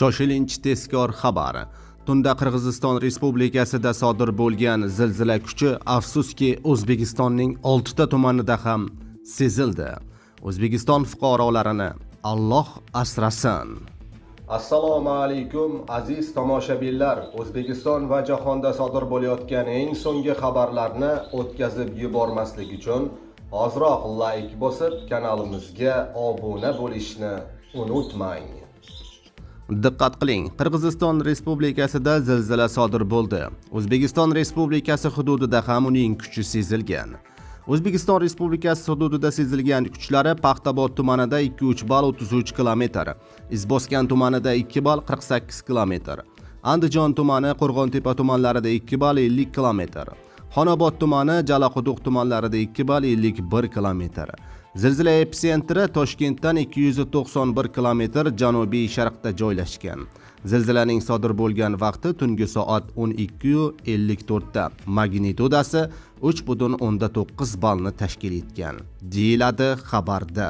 Shoshilinch tezkor xabar. Tunda Qirg'iziston Respublikasida sodir bo'lgan zilzila kuchi afsuski O'zbekistonning 6 ta tumanida ham sezildi. O'zbekiston fuqarolarini Alloh asrasin. Assalomu alaykum aziz tomoshabinlar. O'zbekiston va jahonda sodir bo'layotgan eng so'nggi xabarlarni o'tkazib yubormaslik uchun hoziroq like bosib, kanalimizga obuna bo'lishni unutmang. Diqqat qiling, Qirg'iziston Respublikasida zilzila sodir bo'ldi. O'zbekiston Respublikasi hududida ham uning kuchi sezilgan. O'zbekiston Respublikasi hududida sezilgan kuchlari Paxtabod tumanida 2,3 ball 33 km, Izboskan tumanida 2 ball 48 km, Andijon tumani, Qo'rg'ontepa tumanlarida 2 ball 50 km, Xonobod tumani, Jalaquduq tumanlarida 2 ball 51 km. Zilzila epitsentri Toshkentdan 291 km janubiy sharqda joylashgan. Zilzilaning sodir bo'lgan vaqti tungi soat 12:54 da. Magnitudasi 3,9 ballni tashkil etgan, deyiladi xabarda.